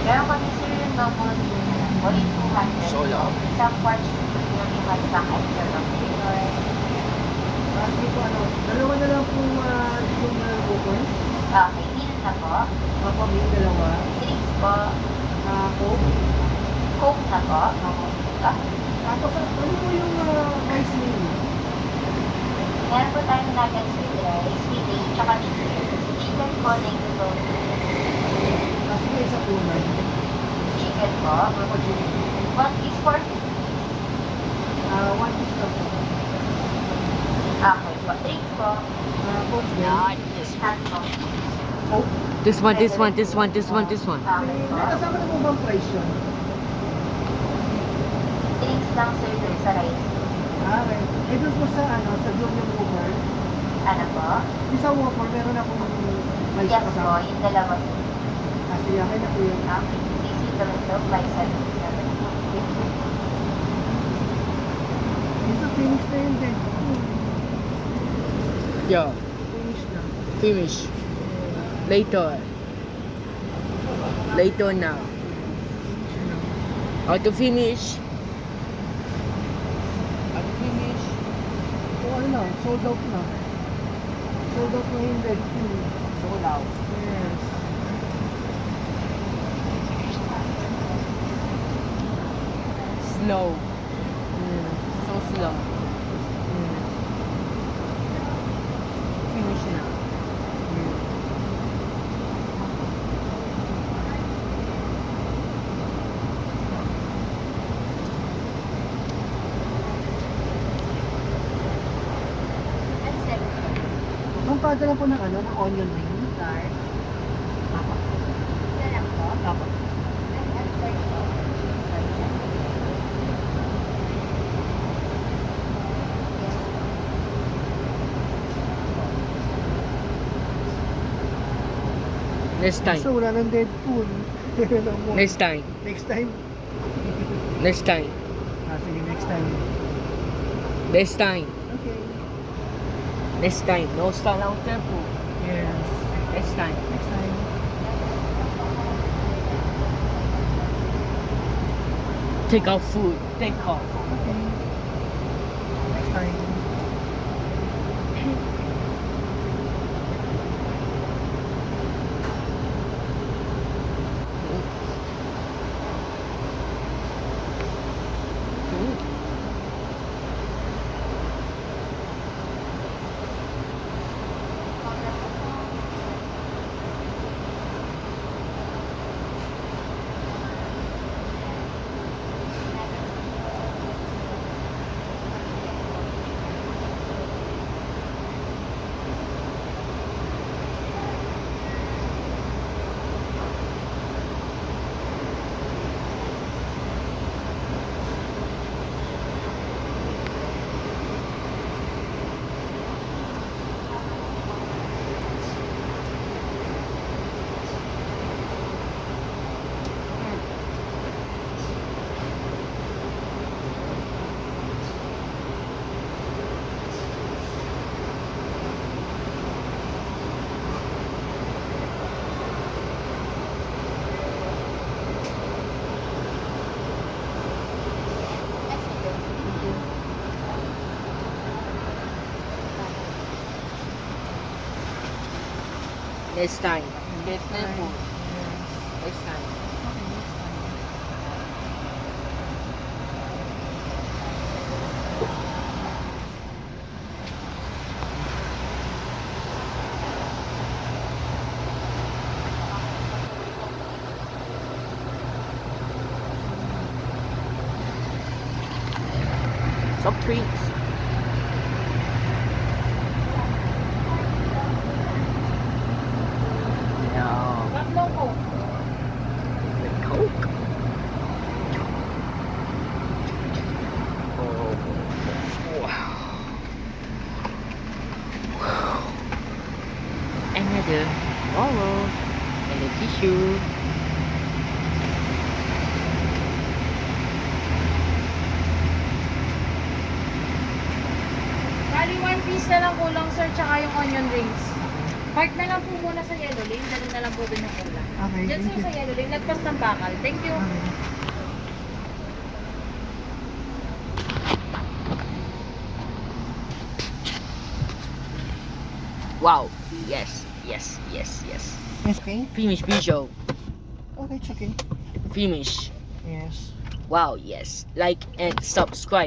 Meron kami sir yung double o yung 200. Solo. Isang quartz yung may isang extra ng flavor. Sige po, dalawa na lang po yung bukol. Okay, meal na po. Opo, may dalawa. Drinks po. Coke. Coke na po. Opo. Ah, Tapos, ano po yung rice meal? meron po tayong nuggets with rice, with tsaka chicken. Chicken po, thank you po. Sige, isa po na. Chicken po. Opo, chicken. One piece for One piece lang po. okay po. Drinks po. Coke din. Hot po. Coke. This one, this one, this one, this one, this one. Okay po. May kasama na po bang price yun? Drinks lang sir doon sa rice. Okay. Doon po sa Junior Whopper. Ano po? Yung sa Whopper, meron akong rice Yes po, kasama. yung dalawa po. Sige, akin na po yun. Okay. Easy to ito, 577. Isa, finish na yun din. Yeah, Finish na. finish. Later. Later now. How to finish? How to finish? So ano na, sold out na. Sold out na yung red tea. Sold out. Yes. Slow. So slow. Finish na. Ang padala po ng ng onion ring. Dark. Tapa. Isa lang po. Tapa. Next time. So, wala ng Deadpool. Next time. Next time? Next time. Sige, next time. Next time. Okay. Next time. No style out there po. Yes. Next time. Next time. Take out food. Take off. Okay. Next time. Next time. Next time po. Yes. Next time. Okay, next time. Soft drinks. Yeah. Tatlong po. The Coke. Oh. Wow. Wow. Another bottle and a tissue. Bali, one piece na lang kulang, sir, tsaka yung onion rings. Park na lang po muna sa yellow lane. Dali na lang po din yung ulam. Okay, Diyan thank sir you. sa yellow lane. Lagpas ng bakal. Thank you. Okay. Wow. Yes. Yes. Yes. Yes. Yes, okay? Finish video. Okay, it's okay. Finish. Yes. Wow. Yes. Like and subscribe.